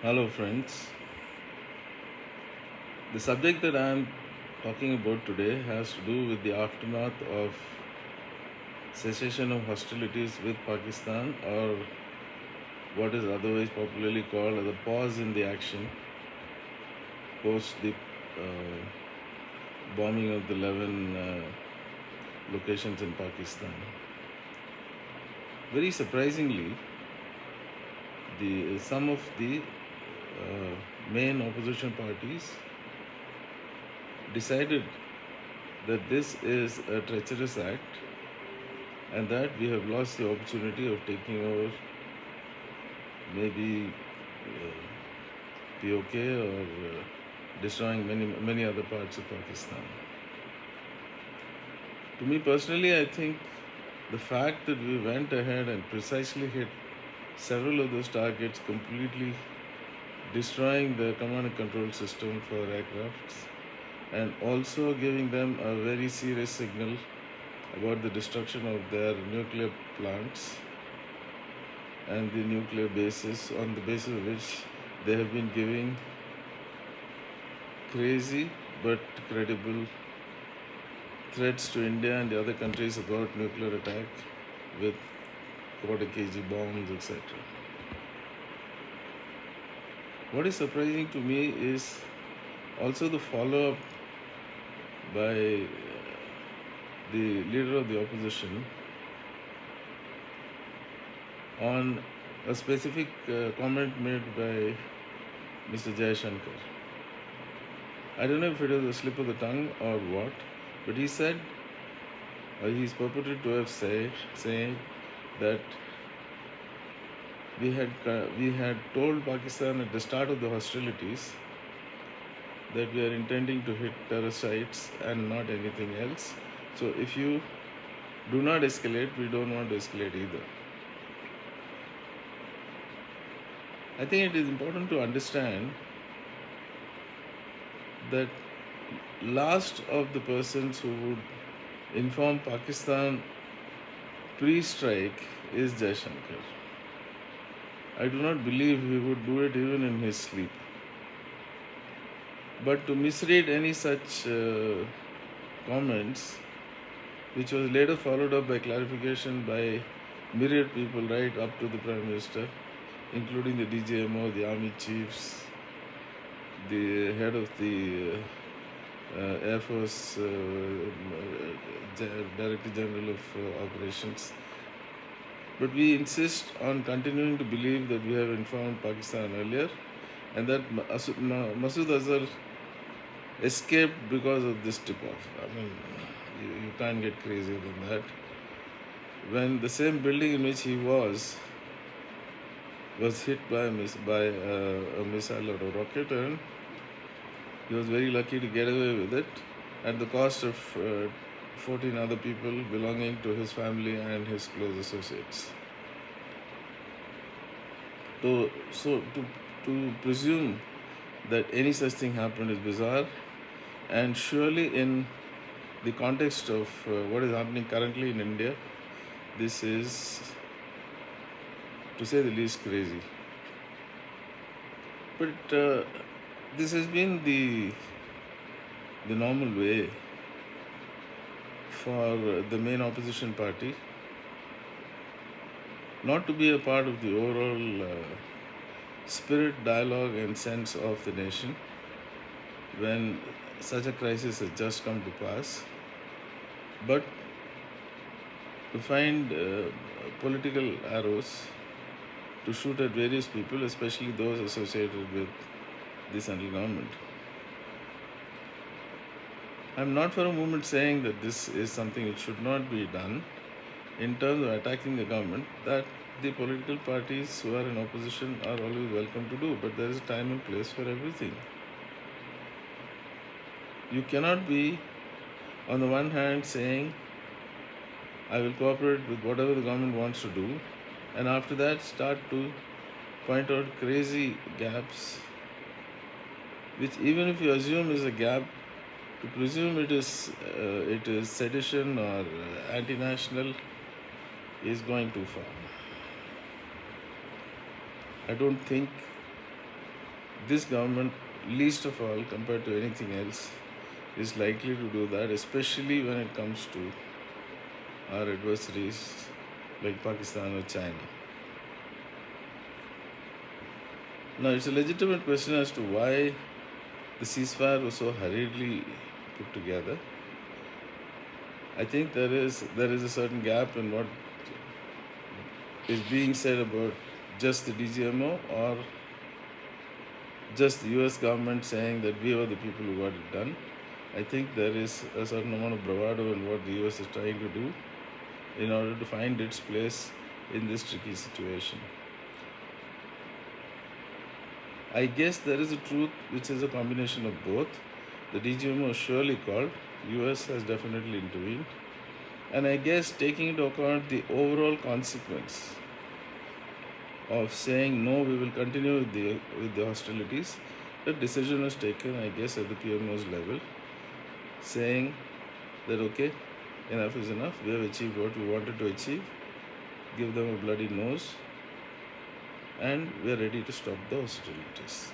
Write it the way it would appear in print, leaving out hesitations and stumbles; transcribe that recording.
Hello, friends. The subject that I am talking about today has to do with the aftermath of cessation of hostilities with Pakistan, or what is otherwise popularly called the pause in the action post the bombing of the 11 locations in Pakistan. Very surprisingly, some of the main opposition parties decided that this is a treacherous act and that we have lost the opportunity of taking over maybe POK or destroying many other parts of Pakistan. To me personally, I think the fact that we went ahead and precisely hit several of those targets, completely destroying the command and control system for aircrafts, and also giving them a very serious signal about the destruction of their nuclear plants and the nuclear bases, on the basis of which they have been giving crazy but credible threats to India and the other countries about nuclear attack with quarter kg bombs, etc. What is surprising to me is also the follow up by the leader of the opposition on a specific comment made by Mr. Jayashankar. I don't know if it was a slip of the tongue or what, but he said, or he's purported to have saying that we had told Pakistan at the start of the hostilities that we are intending to hit terror sites and not anything else. So if you do not escalate, we don't want to escalate either. I think it is important to understand that last of the persons who would inform Pakistan pre-strike is Jaishankar. I do not believe he would do it even in his sleep. But to misread any such comments, which was later followed up by clarification by myriad people right up to the Prime Minister, including the DGMO, the army chiefs, the head of the Air Force Director General of Operations. But we insist on continuing to believe that we have informed Pakistan earlier and that Masood Azhar escaped because of this tip-off. I mean, you can't get crazier than that. When the same building in which he was hit by a missile or a rocket, and he was very lucky to get away with it at the cost of 14 other people belonging to his family and his close associates. To presume that any such thing happened is bizarre, and surely in the context of what is happening currently in India, this is, to say the least, crazy. But this has been the normal way for the main opposition party not to be a part of the overall spirit, dialogue and sense of the nation when such a crisis has just come to pass, but to find political arrows to shoot at various people, especially those associated with the central government. I'm not for a moment saying that this is something which should not be done in terms of attacking the government. That the political parties who are in opposition are always welcome to do, but there is a time and place for everything. You cannot be, on the one hand, saying, I will cooperate with whatever the government wants to do, and after that start to point out crazy gaps, which even if you assume is a gap, to presume it is sedition or anti-national is going too far. I don't think this government, least of all compared to anything else, is likely to do that, especially when it comes to our adversaries like Pakistan or China. Now, it's a legitimate question as to why the ceasefire was so hurriedly put together. I think there is a certain gap in what is being said about just the DGMO or just the US government saying that we were the people who got it done. I think there is a certain amount of bravado in what the US is trying to do in order to find its place in this tricky situation. I guess there is a truth which is a combination of both. The DGMO is surely called, US has definitely intervened, and I guess taking into account the overall consequence of saying no, we will continue with the hostilities, the decision was taken, I guess, at the PMO's level, saying that okay, enough is enough, we have achieved what we wanted to achieve, give them a bloody nose, and we are ready to stop the hostilities.